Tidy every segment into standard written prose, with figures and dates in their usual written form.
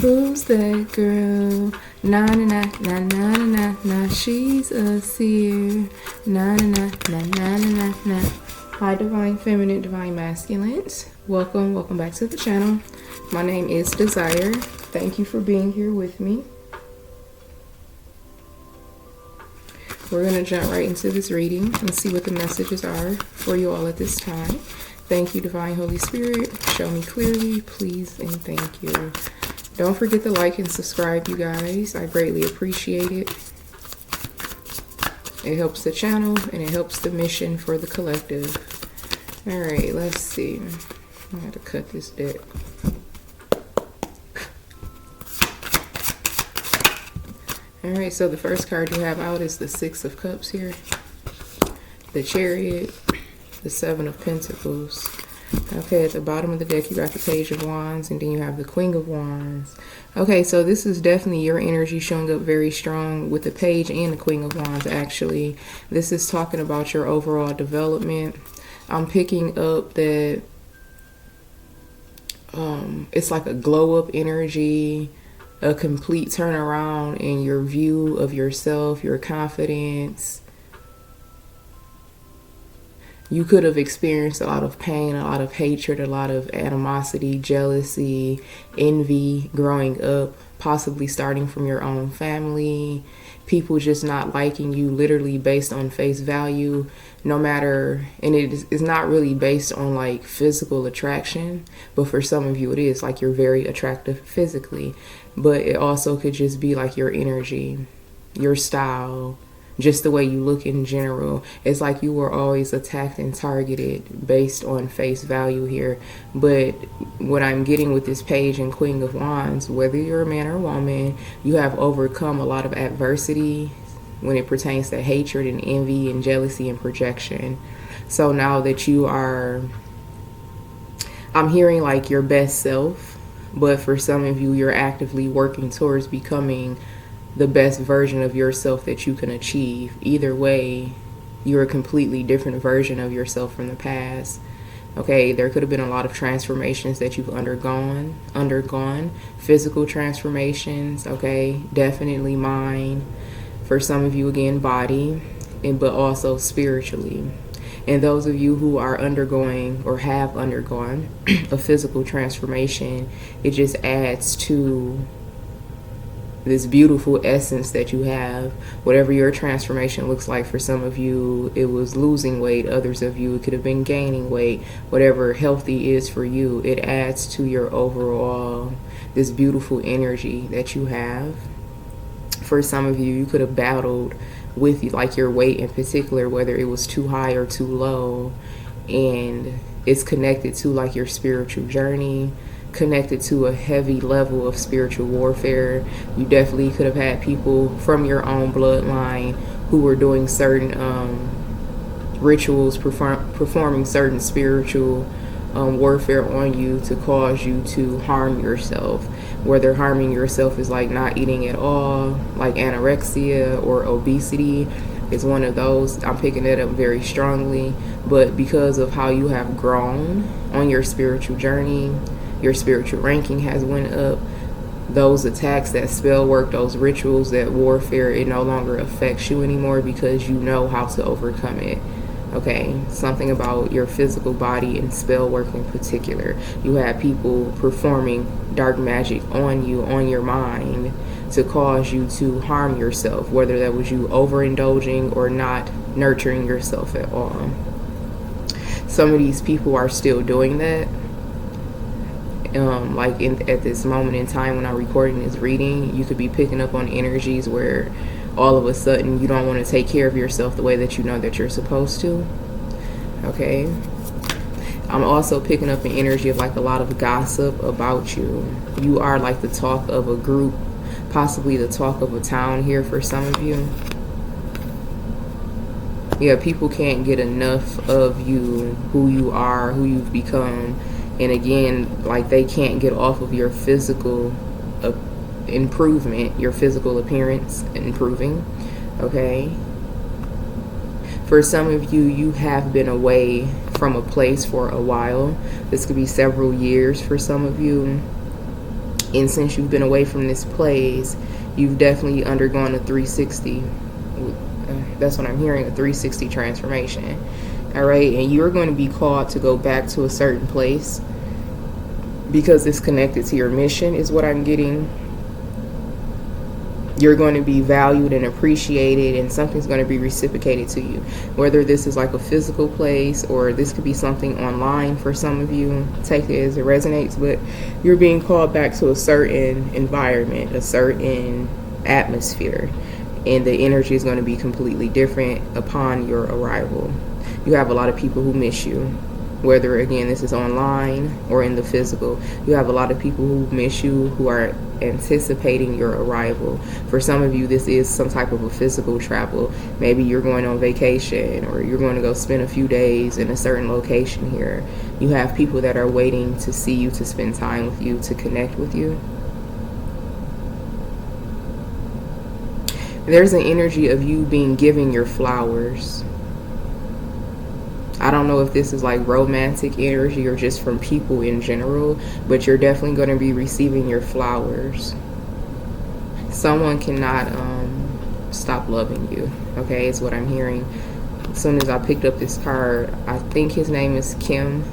Who's that girl? Na na na na na na na. She's a seer. Na na na na na na na. Hi, divine feminine, divine masculines. Welcome back to the channel. My name is Desire. Thank you for being here with me. We're gonna jump right into this reading and see what the messages are for you all at this time. Thank you, Divine Holy Spirit. Show me clearly, please, and thank you. Don't forget to like and subscribe, you guys. I greatly appreciate it. It helps the channel and it helps the mission for the collective. All right, let's see. I have to cut this deck. All right, so the first card you have out is the Six of Cups here, the Chariot, the Seven of Pentacles. Okay, at the bottom of the deck, you got the Page of Wands, and then you have the Queen of Wands. Okay, so this is definitely your energy showing up very strong with the Page and the Queen of Wands, actually. This is talking about your overall development. I'm picking up that it's like a glow-up energy, a complete turnaround in your view of yourself, your confidence. You could have experienced a lot of pain, a lot of hatred, a lot of animosity, jealousy, envy growing up, possibly starting from your own family, people just not liking you literally based on face value, no matter, and it's not really based on like physical attraction, but for some of you it is, like you're very attractive physically, but it also could just be like your energy, your style, just the way you look in general. It's like you were always attacked and targeted based on face value here. But what I'm getting with this Page and Queen of Wands, whether you're a man or a woman, you have overcome a lot of adversity when it pertains to hatred and envy and jealousy and projection. So now that you are, I'm hearing like your best self, but for some of you, you're actively working towards becoming the best version of yourself that you can achieve. Either way, you're a completely different version of yourself from the past. Okay, there could have been a lot of transformations that you've undergone, physical transformations, okay, definitely mind. For some of you, again, body, but also spiritually. And those of you who are undergoing or have undergone a physical transformation, it just adds to this beautiful essence that you have. Whatever your transformation looks like, for some of you it was losing weight, others of you it could have been gaining weight. Whatever healthy is for you, it adds to your overall, this beautiful energy that you have. For some of you, you could have battled with like your weight in particular, whether it was too high or too low, and it's connected to like your spiritual journey, connected to a heavy level of spiritual warfare. You definitely could have had people from your own bloodline who were doing certain rituals, performing certain spiritual warfare on you to cause you to harm yourself. Whether harming yourself is like not eating at all, like anorexia or obesity is one of those. I'm picking it up very strongly. But because of how you have grown on your spiritual journey, your spiritual ranking has went up, those attacks, that spell work, those rituals, that warfare, it no longer affects you anymore because you know how to overcome it. Okay, something about your physical body and spell work in particular. You had people performing dark magic on you, on your mind, to cause you to harm yourself, whether that was you overindulging or not nurturing yourself at all. Some of these people are still doing that. Like at this moment in time when I'm recording this reading, you could be picking up on energies where all of a sudden you don't want to take care of yourself the way that you know that you're supposed to. Okay, I'm also picking up an energy of like a lot of gossip about you. You are like the talk of a group, possibly the talk of a town here for some of you. Yeah, people can't get enough of you, who you are, who you've become. And again, like they can't get off of your physical improvement, your physical appearance improving. Okay, for some of you, you have been away from a place for a while. This could be several years for some of you. And since you've been away from this place, you've definitely undergone a 360. That's what I'm hearing, a 360 transformation. All right, and you're going to be called to go back to a certain place because it's connected to your mission, is what I'm getting. You're going to be valued and appreciated, and something's going to be reciprocated to you. Whether this is like a physical place, or this could be something online for some of you. Take it as it resonates, but you're being called back to a certain environment, a certain atmosphere, and the energy is going to be completely different upon your arrival. You have a lot of people who miss you, whether again this is online or in the physical. You have a lot of people who miss you, who are anticipating your arrival. For some of you, this is some type of a physical travel. Maybe you're going on vacation, or you're going to go spend a few days in a certain location here. You have people that are waiting to see you, to spend time with you, to connect with you. There's an energy of you being given your flowers. I don't know if this is like romantic energy or just from people in general, but you're definitely going to be receiving your flowers. Someone cannot stop loving you, okay, is what I'm hearing. As soon as I picked up this card, I think his name is Kim.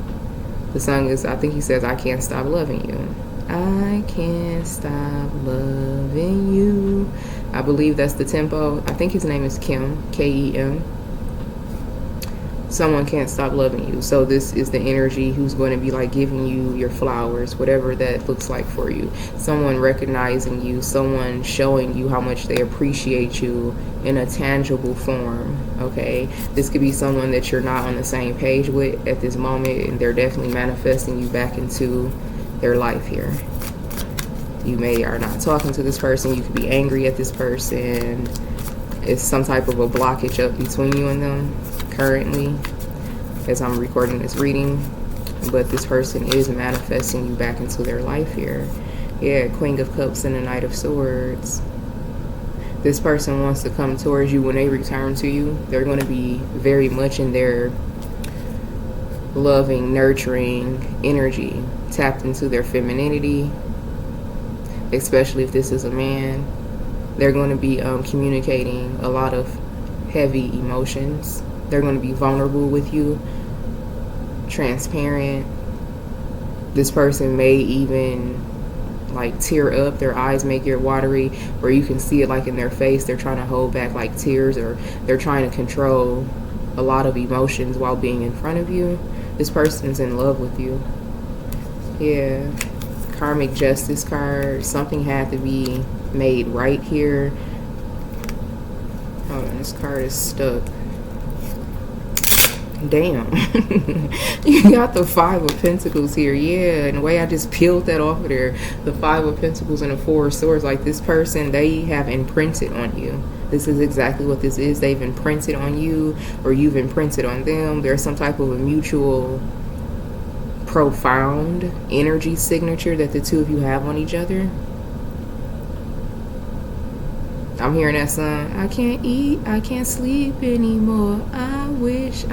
The song is, I think he says, I can't stop loving you. I can't stop loving you. I believe that's the tempo. I think his name is Kim, K-E-M. Someone can't stop loving you. So this is the energy who's going to be like giving you your flowers, whatever that looks like for you. Someone recognizing you, someone showing you how much they appreciate you in a tangible form, okay? This could be someone that you're not on the same page with at this moment, and they're definitely manifesting you back into their life here. You may are not talking to this person. You could be angry at this person. It's some type of a blockage up between you and them currently as I'm recording this reading, but this person is manifesting you back into their life here. Yeah, Queen of Cups and the Knight of Swords. This person wants to come towards you. When they return to you, they're going to be very much in their loving, nurturing energy, tapped into their femininity, especially if this is a man. They're going to be communicating a lot of heavy emotions. They're going to be vulnerable with you, transparent. This person may even like tear up. Their eyes may get watery, where you can see it like in their face. They're trying to hold back like tears, or they're trying to control a lot of emotions while being in front of you. This person is in love with you. Yeah. Karmic Justice card. Something had to be made right here. Hold on, this card is stuck. Damn. You got the Five of Pentacles here. Yeah, and the way I just peeled that off of there, the Five of Pentacles and the Four of Swords, like this person, they have imprinted on you. This is exactly what this is. They've imprinted on you, or you've imprinted on them. There's some type of a mutual profound energy signature that the two of you have on each other. I'm hearing that song, I can't eat, I can't sleep anymore. I wish.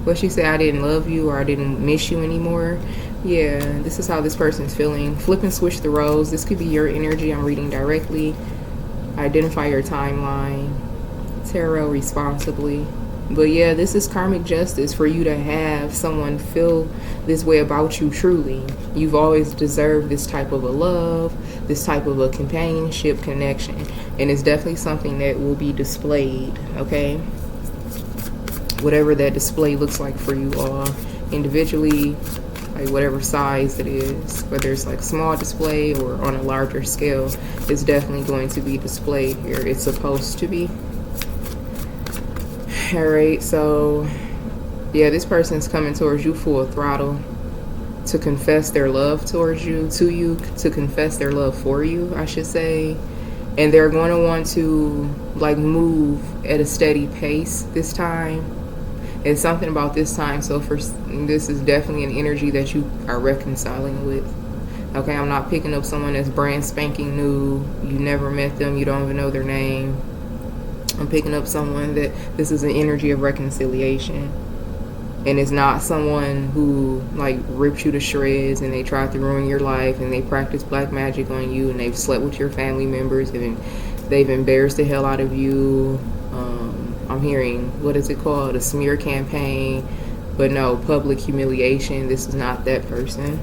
What she said, I didn't love you, or I didn't miss you anymore. Yeah, this is how this person's feeling. Flip and switch the roles. This could be your energy. I'm reading directly. Identify your timeline. Tarot responsibly. But yeah, this is karmic justice for you to have someone feel this way about you truly. You've always deserved this type of a love, this type of a companionship connection. And it's definitely something that will be displayed, okay? Whatever that display looks like for you all individually, like whatever size it is, whether it's like small display or on a larger scale, it's definitely going to be displayed here. It's supposed to be. Alright, so yeah, this person's coming towards you full throttle to confess their love towards you, to confess their love for you, I should say. And they're going to want to like move at a steady pace this time. It's something about this time. So this is definitely an energy that you are reconciling with. Okay, I'm not picking up someone that's brand spanking new. You never met them. You don't even know their name. I'm picking up someone that this is an energy of reconciliation. And it's not someone who like ripped you to shreds and they tried to ruin your life and they practiced black magic on you and they've slept with your family members and they've embarrassed the hell out of you. I'm hearing, what is it called, a smear campaign, but no, public humiliation. This is not that person,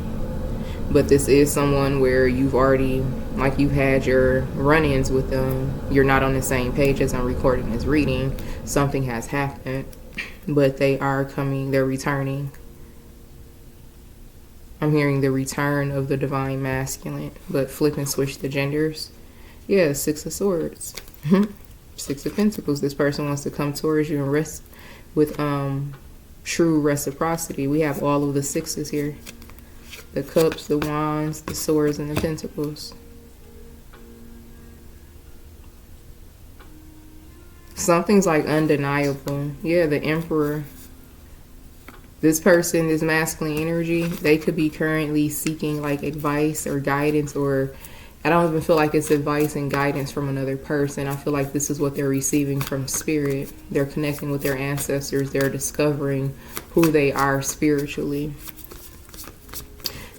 but this is someone where you've already, like, you've had your run-ins with them. You're not on the same page as I'm recording this reading. Something has happened, but they are coming, they're returning. I'm hearing the return of the divine masculine, but flip and switch the genders. Yeah, Six of Swords. Six of Pentacles. This person wants to come towards you and rest with true reciprocity. We have all of the sixes here. The Cups, the Wands, the Swords, and the Pentacles. Something's like undeniable. Yeah, the Emperor. This person, this masculine energy, they could be currently seeking like advice or guidance, or I don't even feel like it's advice and guidance from another person. I feel like this is what they're receiving from spirit. They're connecting with their ancestors. They're discovering who they are spiritually.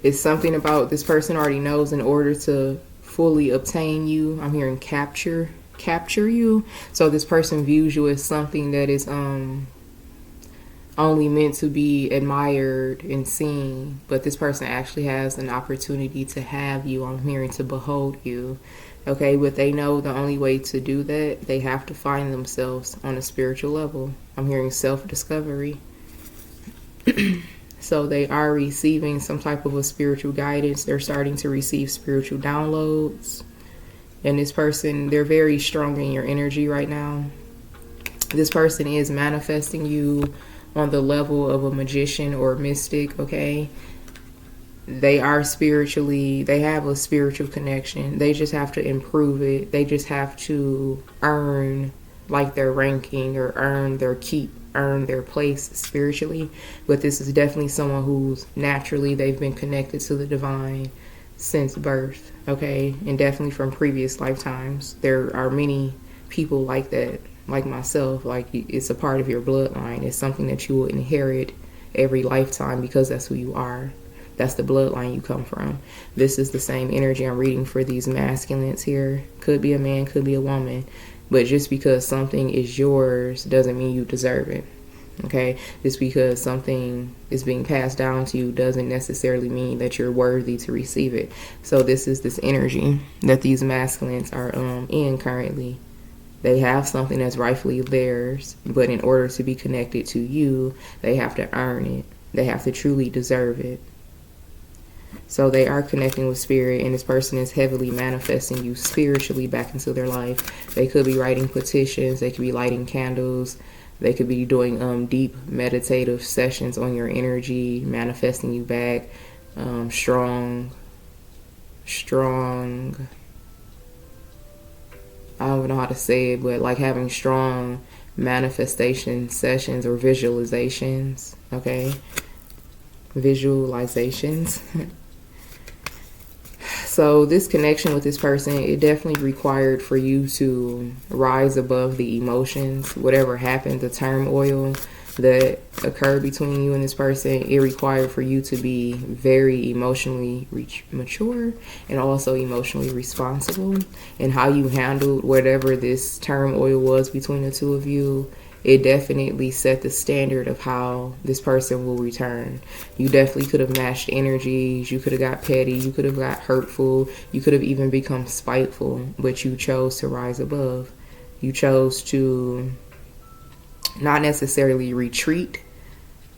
It's something about this person already knows in order to fully obtain you. I'm hearing capture you. So this person views you as something that is only meant to be admired and seen, but this person actually has an opportunity to have you. I'm hearing to behold you. Okay, but they know the only way to do that, they have to find themselves on a spiritual level. I'm hearing self-discovery. So they are receiving some type of a spiritual guidance. They're starting to receive spiritual downloads. And this person, they're very strong in your energy right now. This person is manifesting you on the level of a magician or mystic, okay? They are spiritually, they have a spiritual connection. They just have to improve it. They just have to earn like their ranking or earn their keep, earn their place spiritually. But this is definitely someone who's naturally, they've been connected to the divine since birth, okay? And definitely from previous lifetimes. There are many people like that, like myself. Like, it's a part of your bloodline. It's something that you will inherit every lifetime because that's who you are. That's the bloodline you come from. This is the same energy I'm reading for these masculines here. Could be a man, could be a woman. But just because something is yours doesn't mean you deserve it. Okay? Just because something is being passed down to you doesn't necessarily mean that you're worthy to receive it. So this is this energy that these masculines are in currently. They have something that's rightfully theirs, but in order to be connected to you, they have to earn it. They have to truly deserve it. So they are connecting with spirit, and this person is heavily manifesting you spiritually back into their life. They could be writing petitions. They could be lighting candles. They could be doing deep meditative sessions on your energy, manifesting you back. Strong. I don't know how to say it, but like having strong manifestation sessions or visualizations, okay? Visualizations. So this connection with this person, it definitely required for you to rise above the emotions, whatever happened, the turmoil that occurred between you and this person. It required for you to be very emotionally mature and also emotionally responsible. And how you handled whatever this turmoil was between the two of you, it definitely set the standard of how this person will return. You definitely could have matched energies. You could have got petty. You could have got hurtful. You could have even become spiteful, but you chose to rise above. You chose to not necessarily retreat,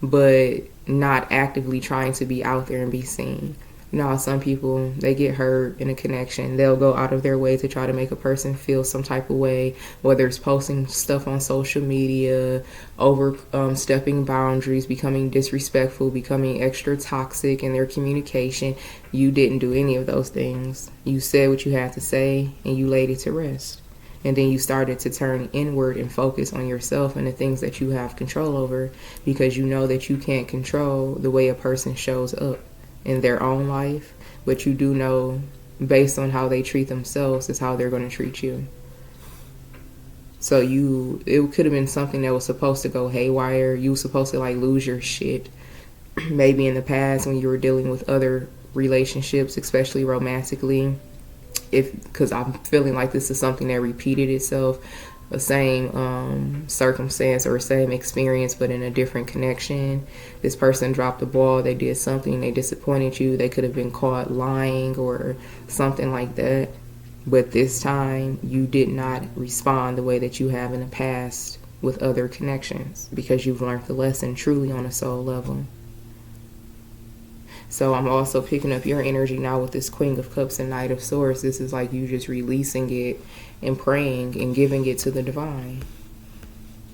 but not actively trying to be out there and be seen. You know how some people, they get hurt in a connection. They'll go out of their way to try to make a person feel some type of way, whether it's posting stuff on social media, overstepping boundaries, becoming disrespectful, becoming extra toxic in their communication. You didn't do any of those things. You said what you had to say and you laid it to rest. And then you started to turn inward and focus on yourself and the things that you have control over, because you know that you can't control the way a person shows up in their own life, but you do know based on how they treat themselves is how they're going to treat you. So it could have been something that was supposed to go haywire. You were supposed to like lose your shit. Maybe in the past when you were dealing with other relationships, especially romantically. Because I'm feeling like this is something that repeated itself, the same circumstance or same experience, but in a different connection. This person dropped the ball. They did something. They disappointed you. They could have been caught lying or something like that. But this time, you did not respond the way that you have in the past with other connections because you've learned the lesson truly on a soul level. So I'm also picking up your energy now with this Queen of Cups and Knight of Swords. This is like you just releasing it and praying and giving it to the divine.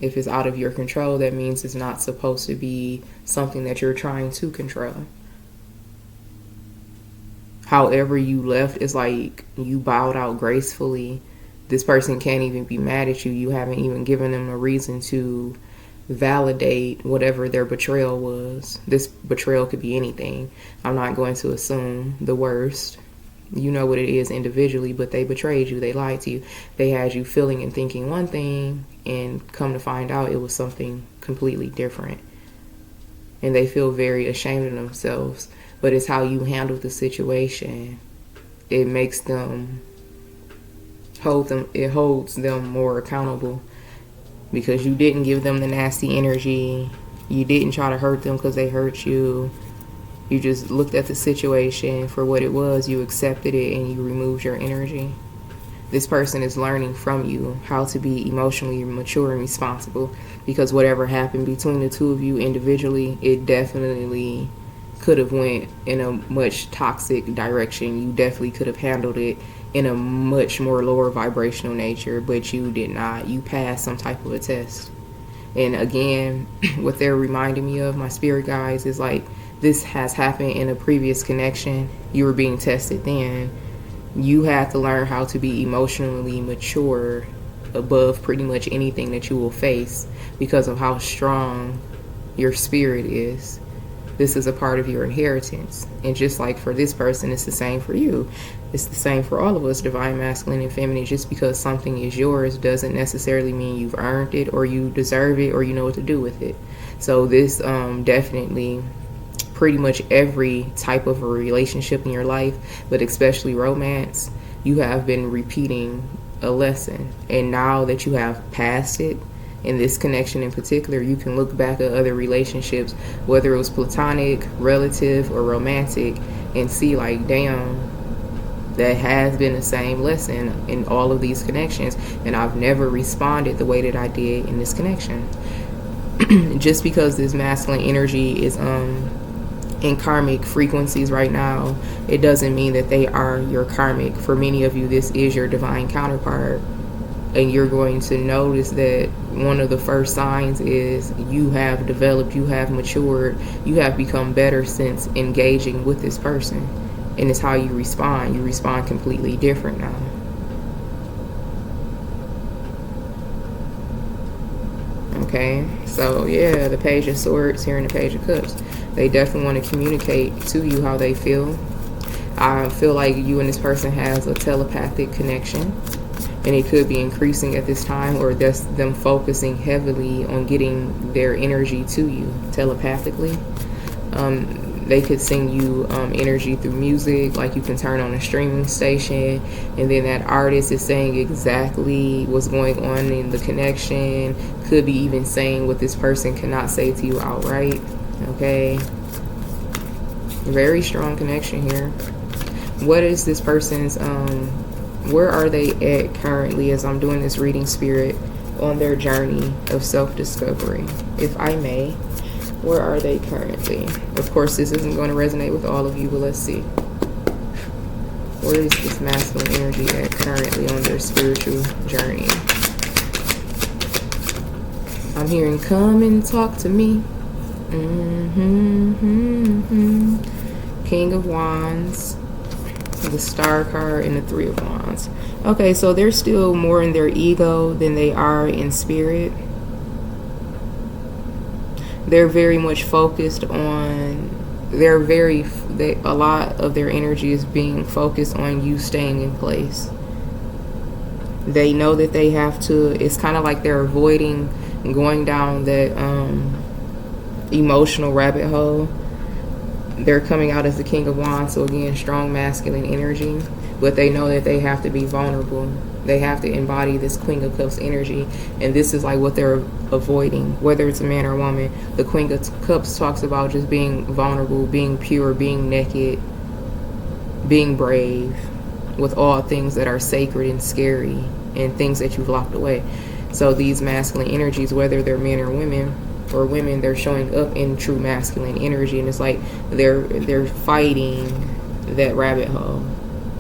If it's out of your control, that means it's not supposed to be something that you're trying to control. However you left, it's like you bowed out gracefully. This person can't even be mad at you. You haven't even given them a reason to validate whatever their betrayal was. This betrayal could be anything. I'm not going to assume the worst. You know what it is individually, but they betrayed you. They lied to you. They had you feeling and thinking one thing, and come to find out it was something completely different. And they feel very ashamed of themselves. But it's how you handle the situation. It makes them it holds them more accountable, because you didn't give them the nasty energy. You didn't try to hurt them because they hurt you. You just looked at the situation for what it was. You accepted it and you removed your energy. This person is learning from you how to be emotionally mature and responsible, because whatever happened between the two of you individually, it definitely could have went in a much toxic direction. You definitely could have handled it in a much more lower vibrational nature, but you did not. You passed some type of a test. And again, what they're reminding me of, my spirit guides, is like this has happened in a previous connection. You were being tested then. You have to learn how to be emotionally mature above pretty much anything that you will face because of how strong your spirit is. This is a part of your inheritance. And just like for this person, it's the same for you. It's the same for all of us, divine masculine and feminine. Just because something is yours doesn't necessarily mean you've earned it or you deserve it or you know what to do with it. So this definitely, pretty much every type of a relationship in your life, but especially romance, you have been repeating a lesson. And now that you have passed it, in this connection in particular, you can look back at other relationships, whether it was platonic, relative, or romantic, and see like, damn, that has been the same lesson in all of these connections, and I've never responded the way that I did in this connection. Just because this masculine energy is in karmic frequencies right now, it doesn't mean that they are your karmic. For many of you, this is your divine counterpart. And you're going to notice that one of the first signs is you have developed, you have matured, you have become better since engaging with this person. And it's how you respond. You respond completely different now. Okay, so yeah, the Page of Swords here and the Page of Cups. They definitely want to communicate to you how they feel. I feel like you and this person has a telepathic connection. And it could be increasing at this time, or that's them focusing heavily on getting their energy to you telepathically. They could send you energy through music, like you can turn on a streaming station, and then that artist is saying exactly what's going on in the connection. Could be even saying what this person cannot say to you outright. Okay, very strong connection here. What is this person's where are they at currently as I'm doing this reading, Spirit, on their journey of self-discovery? If I may, where are they currently? Of course, this isn't going to resonate with all of you, but let's see. Where is this masculine energy at currently on their spiritual journey? I'm hearing, come and talk to me. King of Wands, the Star card, and the Three of Wands. Okay, so they're still more in their ego than they are in spirit. They're very much focused on, a lot of their energy is being focused on you staying in place. They know that they have to, it's kind of like they're avoiding going down that emotional rabbit hole. They're coming out as the King of Wands, so again, strong masculine energy, but they know that they have to be vulnerable. They have to embody this Queen of Cups energy, and this is like what they're avoiding, whether it's a man or a woman. The Queen of Cups talks about just being vulnerable, being pure, being naked, being brave, with all things that are sacred and scary and things that you've locked away. So these masculine energies, whether they're men or women, they're showing up in true masculine energy, and it's like they're fighting that rabbit hole.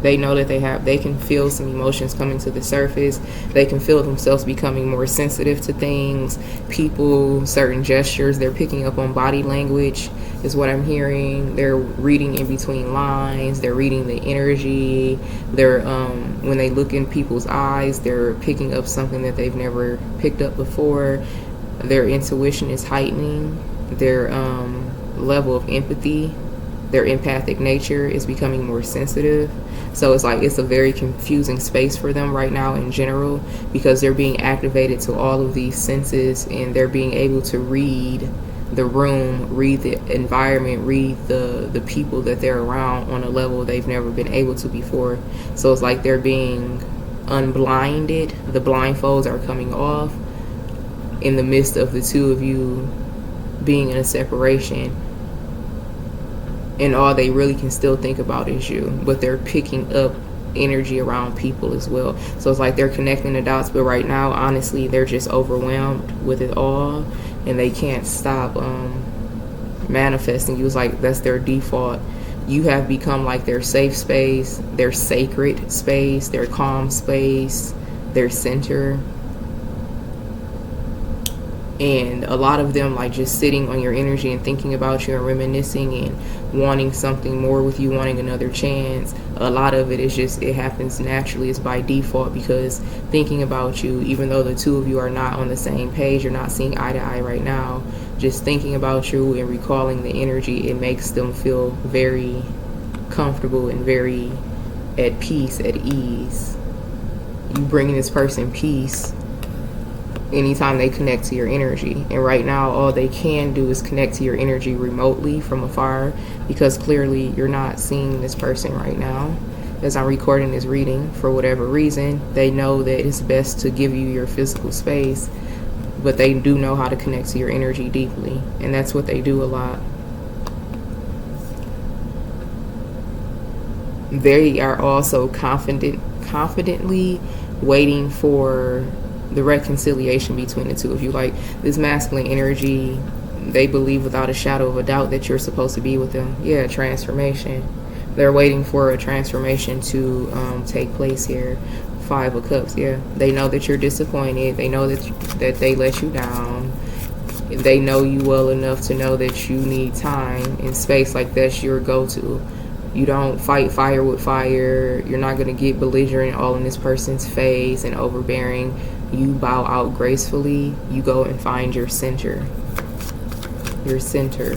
They know that they can feel some emotions coming to the surface. They can feel themselves becoming more sensitive to things, people, certain gestures. They're picking up on body language is what I'm hearing. They're reading in between lines. They're reading the energy. They're when they look in people's eyes, they're picking up something that they've never picked up before. Their intuition is heightening. Their level of empathy, their empathic nature is becoming more sensitive. So it's like it's a very confusing space for them right now in general, because they're being activated to all of these senses, and they're being able to read the room, read the environment, read the people that they're around on a level they've never been able to before. So it's like they're being unblinded. The blindfolds are coming off in the midst of the two of you being in a separation, and all they really can still think about is you, but they're picking up energy around people as well. So it's like they're connecting the dots, but right now, honestly, they're just overwhelmed with it all, and they can't stop manifesting you. It's like that's their default. You have become like their safe space, their sacred space, their calm space, their center. And a lot of them like just sitting on your energy and thinking about you and reminiscing and wanting something more with you, wanting another chance. A lot of it is just, it happens naturally, it's by default, because thinking about you, even though the two of you are not on the same page, you're not seeing eye to eye right now, just thinking about you and recalling the energy, it makes them feel very comfortable and very at peace, at ease. You bringing this person peace anytime they connect to your energy. And right now, all they can do is connect to your energy remotely from afar, because clearly you're not seeing this person right now. As I'm recording this reading, for whatever reason, they know that it's best to give you your physical space, but they do know how to connect to your energy deeply, and that's what they do a lot. They are also confidently waiting for the reconciliation between the two of you. Like this masculine energy, they believe without a shadow of a doubt that you're supposed to be with them. Yeah, transformation. They're waiting for a transformation to take place here. 5 of Cups. Yeah, they know that you're disappointed. They know that they let you down. They know you well enough to know that you need time and space. Like that's your go-to. You don't fight fire with fire. You're not going to get belligerent all in this person's face and overbearing. You bow out gracefully. You go and find your center. Your center.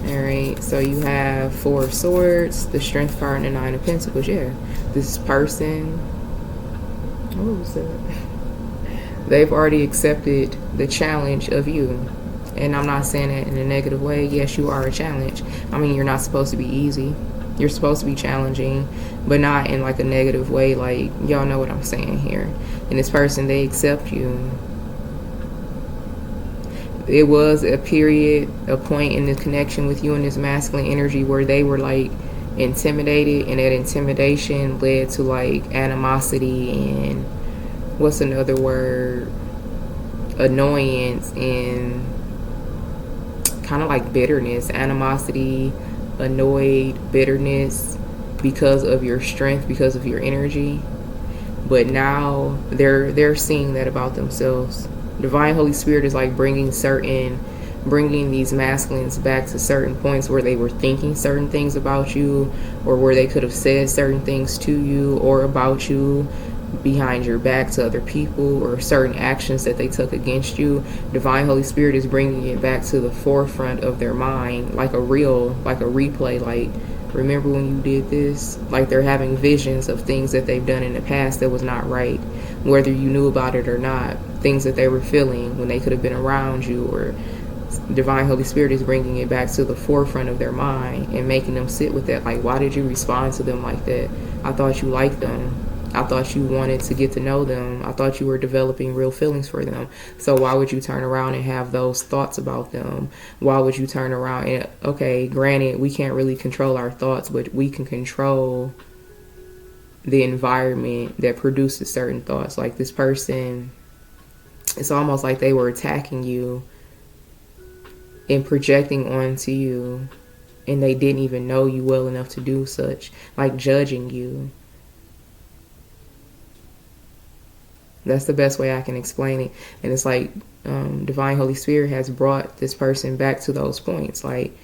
Alright, so you have 4 of Swords, the Strength card, and the 9 of Pentacles. Yeah, this person, what was that? They've already accepted the challenge of you. And I'm not saying that in a negative way. Yes, you are a challenge. I mean, you're not supposed to be easy. You're supposed to be challenging, but not in like a negative way. Like, y'all know what I'm saying here. And this person, they accept you. It was a period, a point in the connection with you and this masculine energy where they were like intimidated, and that intimidation led to like animosity and what's another word? Annoyance and kind of like bitterness, animosity, annoyed, bitterness, because of your strength, because of your energy. But now they're seeing that about themselves. Divine Holy Spirit is like bringing these masculines back to certain points where they were thinking certain things about you, or where they could have said certain things to you or about you behind your back to other people, or certain actions that they took against you. Divine Holy Spirit is bringing it back to the forefront of their mind, like a replay, like Remember when you did this? Like they're having visions of things that they've done in the past that was not right, whether you knew about it or not. Things that they were feeling when they could have been around you, or Divine Holy Spirit is bringing it back to the forefront of their mind and making them sit with that. Like, why did you respond to them like that? I thought you liked them. I thought you wanted to get to know them. I thought you were developing real feelings for them. So why would you turn around and have those thoughts about them? Why would you turn around and, okay, granted, we can't really control our thoughts, but we can control the environment that produces certain thoughts. Like this person, it's almost like they were attacking you and projecting onto you, and they didn't even know you well enough to do such, like judging you. That's the best way I can explain it. And it's like Divine Holy Spirit has brought this person back to those points. Like,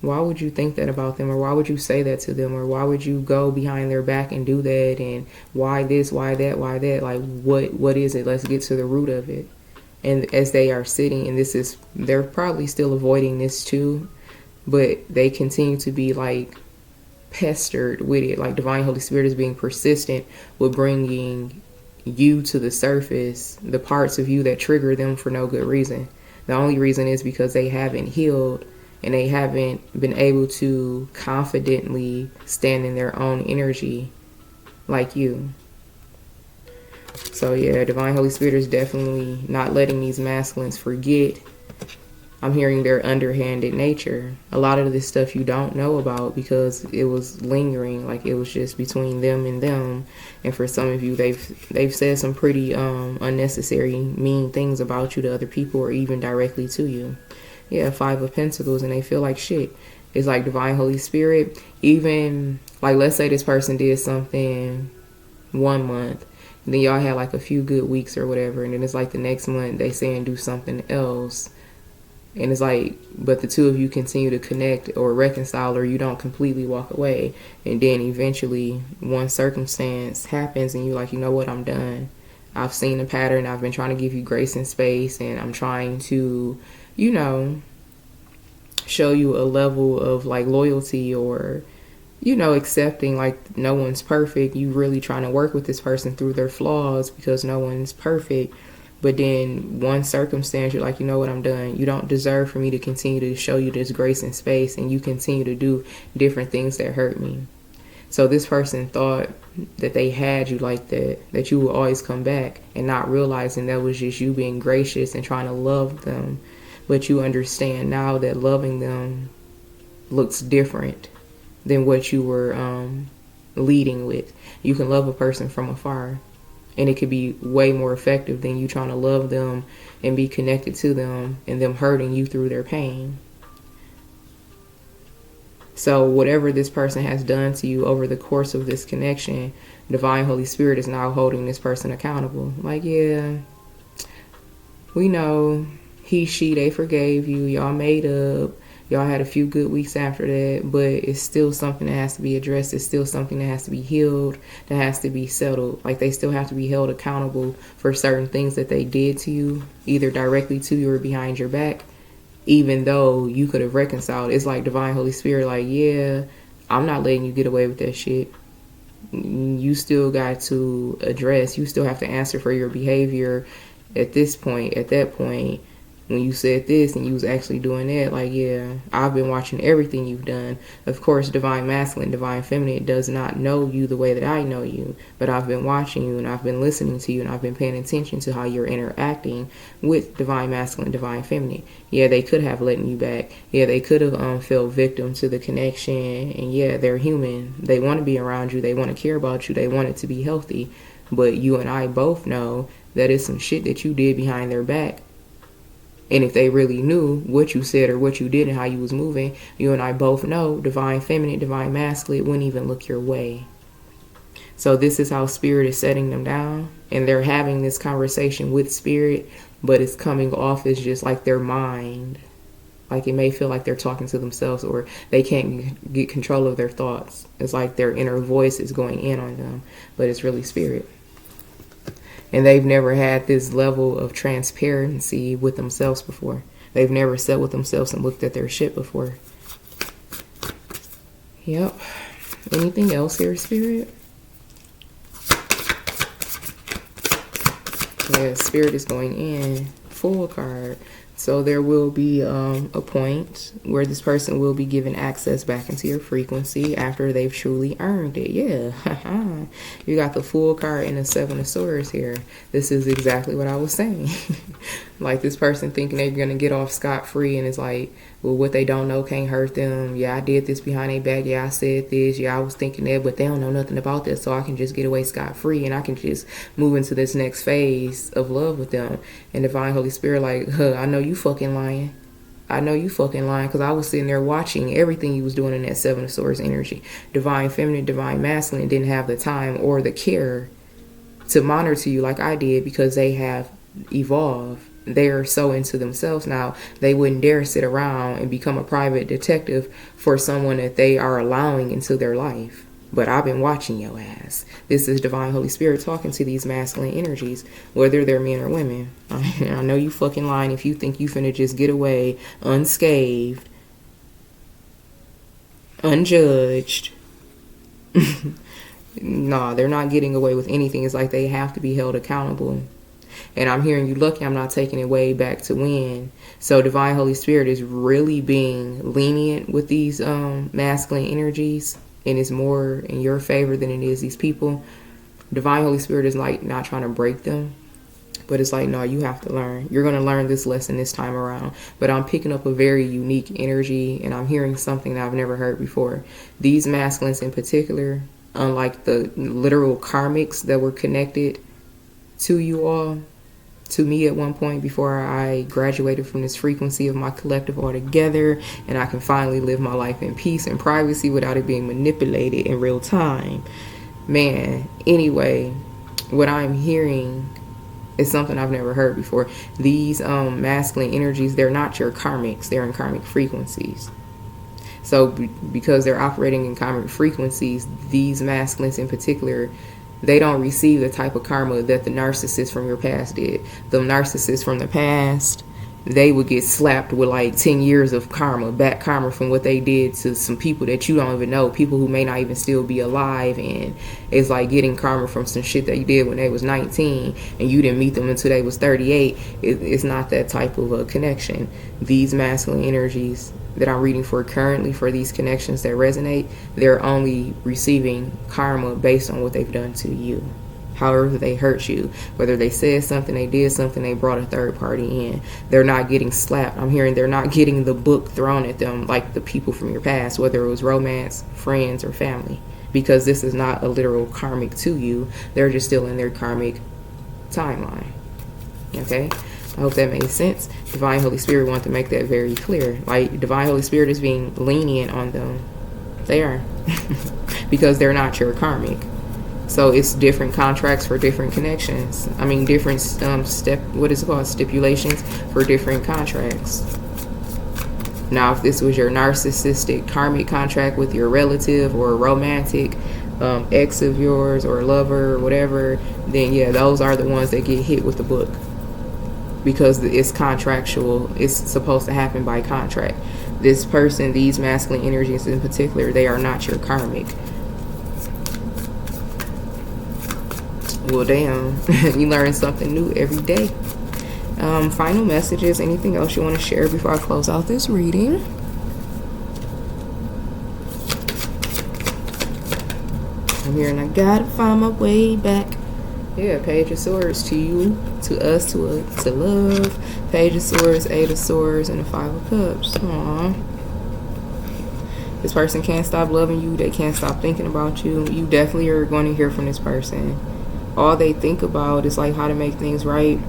why would you think that about them? Or why would you say that to them? Or why would you go behind their back and do that? And why this, why that, why that? Like, what is it? Let's get to the root of it. And as they are sitting, and they're probably still avoiding this too, but they continue to be like pestered with it. Like Divine Holy Spirit is being persistent with bringing you to the surface, the parts of you that trigger them for no good reason. The only reason is because they haven't healed and they haven't been able to confidently stand in their own energy like you. So yeah, Divine Holy Spirit is definitely not letting these masculines forget. I'm hearing their underhanded nature. A lot of this stuff you don't know about because it was lingering, like it was just between them and them. And for some of you, they've said some pretty unnecessary, mean things about you to other people or even directly to you. Yeah, 5 of Pentacles, and they feel like shit. It's like Divine Holy Spirit, even like let's say this person did something 1 month, then y'all had like a few good weeks or whatever, and then it's like the next month they say and do something else. And it's like, but the two of you continue to connect or reconcile, or you don't completely walk away. And then eventually one circumstance happens and you're like, you know what, I'm done. I've seen the pattern. I've been trying to give you grace and space, and I'm trying to, you know, show you a level of like loyalty or, you know, accepting like no one's perfect. You really trying to work with this person through their flaws because no one's perfect. But then one circumstance, you're like, you know what, I'm done. You don't deserve for me to continue to show you this grace and space, and you continue to do different things that hurt me. So this person thought that they had you like that you would always come back, and not realizing that was just you being gracious and trying to love them. But you understand now that loving them looks different than what you were leading with. You can love a person from afar, and it could be way more effective than you trying to love them and be connected to them and them hurting you through their pain. So whatever this person has done to you over the course of this connection, Divine Holy Spirit is now holding this person accountable. Like, yeah, we know he, she, they forgave you. Y'all made up. Y'all had a few good weeks after that, but it's still something that has to be addressed. It's still something that has to be healed, that has to be settled. Like, they still have to be held accountable for certain things that they did to you, either directly to you or behind your back, even though you could have reconciled. It's like Divine Holy Spirit, like, yeah, I'm not letting you get away with that shit. You still got to address, you still have to answer for your behavior at this point, at that point. When you said this and you was actually doing that, like, yeah, I've been watching everything you've done. Of course, Divine Masculine, Divine Feminine does not know you the way that I know you, but I've been watching you and I've been listening to you and I've been paying attention to how you're interacting with Divine Masculine, Divine Feminine. Yeah, they could have let you back. Yeah, they could have fell victim to the connection. And yeah, they're human. They want to be around you. They want to care about you. They want it to be healthy. But you and I both know that it's some shit that you did behind their back. And if they really knew what you said or what you did and how you was moving, you and I both know Divine Feminine, Divine Masculine wouldn't even look your way. So this is how Spirit is setting them down. And they're having this conversation with Spirit, but it's coming off as just like their mind. Like, it may feel like they're talking to themselves, or they can't get control of their thoughts. It's like their inner voice is going in on them, but it's really Spirit. And they've never had this level of transparency with themselves before. They've never sat with themselves and looked at their shit before. Yep. Anything else here, Spirit? Yeah, Spirit is going in. Full card. So there will be a point where this person will be given access back into your frequency after they've truly earned it. Yeah. You got the Fool card and the Seven of Swords here. This is exactly what I was saying. Like this person thinking they're going to get off scot-free, and it's like, well, what they don't know can't hurt them. Yeah, I did this behind their back. Yeah, I said this. Yeah, I was thinking that, but they don't know nothing about this, so I can just get away scot-free, and I can just move into this next phase of love with them. And Divine Holy Spirit like, I know you fucking lying. I know you fucking lying, because I was sitting there watching everything you was doing in that Seven of Swords energy. Divine Feminine, Divine Masculine didn't have the time or the care to monitor you like I did, because they have evolved. They're so into themselves now, they wouldn't dare sit around and become a private detective for someone that they are allowing into their life. But I've been watching your ass. This is Divine Holy Spirit talking to these masculine energies, whether they're men or women. I know you fucking lying if you think you finna just get away unscathed, unjudged. Nah, they're not getting away with anything. It's like they have to be held accountable. And I'm hearing you lucky I'm not taking it way back to when. So Divine Holy Spirit is really being lenient with these masculine energies, and it's more in your favor than it is these people. Divine Holy Spirit is like not trying to break them, but it's like, no, you have to learn. You're going to learn this lesson this time around. But I'm picking up a very unique energy, and I'm hearing something that I've never heard before. These masculines in particular, unlike the literal karmics that were connected to you all, to me at one point before I graduated from this frequency of my collective altogether, and I can finally live my life in peace and privacy without it being manipulated in real time. Man, anyway, what I'm hearing is something I've never heard before. These masculine energies, they're not your karmics, they're in karmic frequencies. So because they're operating in karmic frequencies, these masculines in particular, they don't receive the type of karma that the narcissists from your past did. The narcissists from the past, they would get slapped with like 10 years of karma, back karma from what they did to some people that you don't even know, people who may not even still be alive. And it's like getting karma from some shit that you did when they was 19 and you didn't meet them until they was 38. It's not that type of a connection. These masculine energies that I'm reading for currently, for these connections that resonate, they're only receiving karma based on what they've done to you. However they hurt you, whether they said something, they did something, they brought a third party in, they're not getting slapped. I'm hearing they're not getting the book thrown at them like the people from your past, whether it was romance, friends, or family, because this is not a literal karmic to you. They're just still in their karmic timeline. Okay, I hope that made sense. Divine Holy Spirit wanted to make that very clear. Like, Divine Holy Spirit is being lenient on them. They are. Because they're not your karmic. So it's different contracts for different connections. I mean, different stipulations for different contracts. Now, if this was your narcissistic karmic contract with your relative or a romantic ex of yours or lover or whatever, then yeah, those are the ones that get hit with the book. Because it's contractual. It's supposed to happen by contract. This person, these masculine energies in particular, they are not your karmic. Well, damn. You learn something new every day. Final messages. Anything else you want to share before I close out this reading? I'm here and I gotta find my way back. Yeah, Page of Swords, to you, to us, to love. Page of Swords, Eight of Swords, and the Five of Cups. Aww. This person can't stop loving you. They can't stop thinking about you. You definitely are going to hear from this person. All they think about is like how to make things right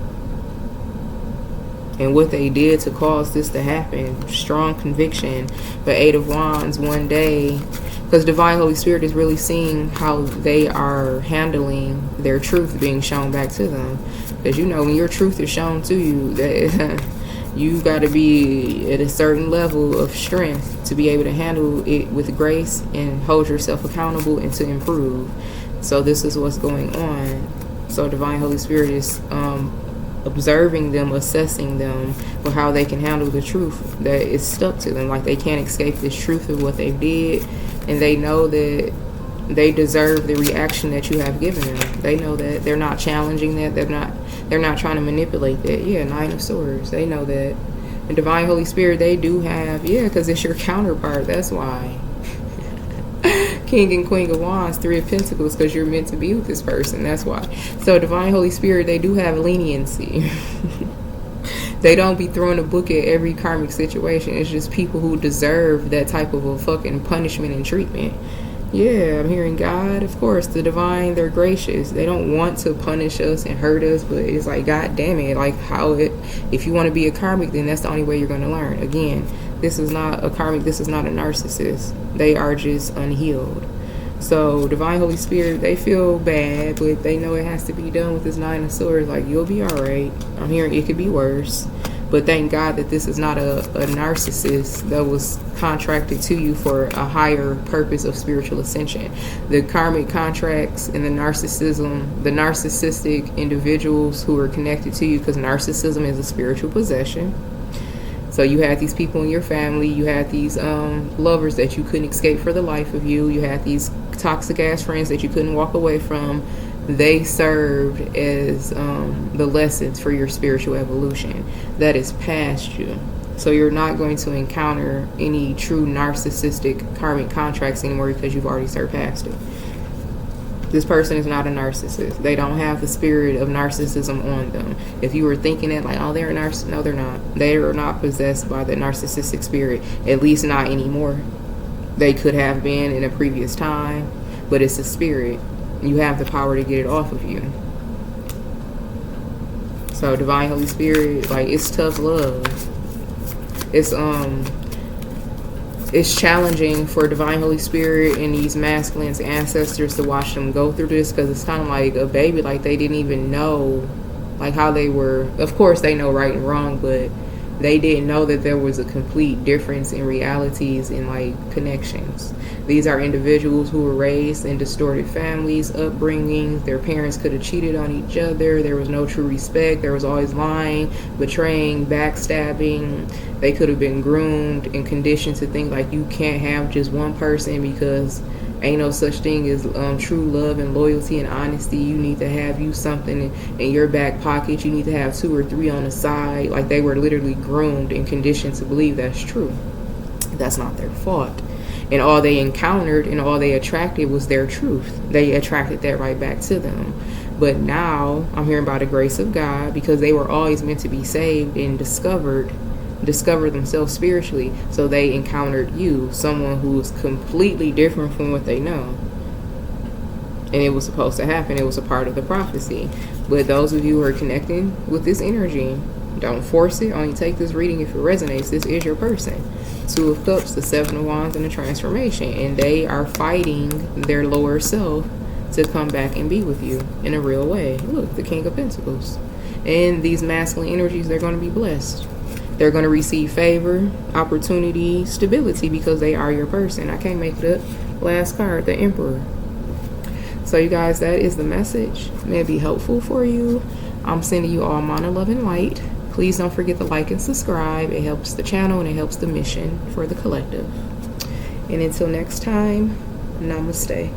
and what they did to cause this to happen. Strong conviction. But Eight of Wands, one day, because Divine Holy Spirit is really seeing how they are handling their truth being shown back to them. Because you know, when your truth is shown to you, that you got to be at a certain level of strength to be able to handle it with grace and hold yourself accountable and to improve. So this is what's going on. So Divine Holy Spirit is observing them, assessing them for how they can handle the truth that is stuck to them. Like, they can't escape this truth of what they did. And they know that they deserve the reaction that you have given them. They know that they're not challenging that. They're not trying to manipulate that. Yeah, Nine of Swords. They know that. And Divine Holy Spirit, they do have, because it's your counterpart. That's why. King and Queen of Wands, Three of Pentacles, because you're meant to be with this person. That's why. So Divine Holy Spirit, they do have leniency. They don't be throwing a book at every karmic situation. It's just people who deserve that type of a fucking punishment and treatment. Yeah, I'm hearing God, of course, the divine, they're gracious. They don't want to punish us and hurt us, but it's like, God damn it, like if you want to be a karmic, then that's the only way you're going to learn. Again, this is not a karmic, this is not a narcissist. They are just unhealed. So Divine Holy Spirit, they feel bad, but they know it has to be done with this Nine of Swords. Like, you'll be all right. I'm hearing it could be worse. But thank God that this is not a narcissist that was contracted to you for a higher purpose of spiritual ascension. The karmic contracts and the narcissism, the narcissistic individuals who are connected to you, because narcissism is a spiritual possession. So you had these people in your family, you had these lovers that you couldn't escape for the life of you, you had these toxic ass friends that you couldn't walk away from. They served as the lessons for your spiritual evolution that is past you. So you're not going to encounter any true narcissistic karmic contracts anymore because you've already surpassed it. This person is not a narcissist. They don't have the spirit of narcissism on them. If you were thinking that like, oh, they're a narcissist, no, they're not. They are not possessed by the narcissistic spirit, at least not anymore. They could have been in a previous time, but it's a spirit. You have the power to get it off of you. So Divine Holy Spirit, like, it's tough love. It's challenging for Divine Holy Spirit and these masculine ancestors to watch them go through this, because it's kind of like a baby. Like, they didn't even know like how they were. Of course they know right and wrong, but they didn't know that there was a complete difference in realities and like connections. These are individuals who were raised in distorted families, upbringings. Their parents could have cheated on each other. There was no true respect. There was always lying, betraying, backstabbing. They could have been groomed and conditioned to think like you can't have just one person because ain't no such thing as true love and loyalty and honesty. You need to have you something in your back pocket. You need to have 2 or 3 on the side. Like, they were literally groomed and conditioned to believe that's true. That's not their fault. And all they encountered and all they attracted was their truth. They attracted that right back to them. But now I'm hearing about the grace of God, because they were always meant to be saved and discover themselves spiritually. So they encountered you, someone who was completely different from what they know. And it was supposed to happen. It was a part of the prophecy. But those of you who are connecting with this energy, don't force it. Only take this reading if it resonates. This is your person. 2 of Cups, the 7 of Wands, and the Transformation. And they are fighting their lower self to come back and be with you in a real way. Look, the King of Pentacles. And these masculine energies, they're going to be blessed. They're going to receive favor, opportunity, stability, because they are your person. I can't make it up. Last card, the Emperor. So you guys, that is the message. May it be helpful for you. I'm sending you all mana, love, and light. Please don't forget to like and subscribe. It helps the channel and it helps the mission for the collective. And until next time, namaste.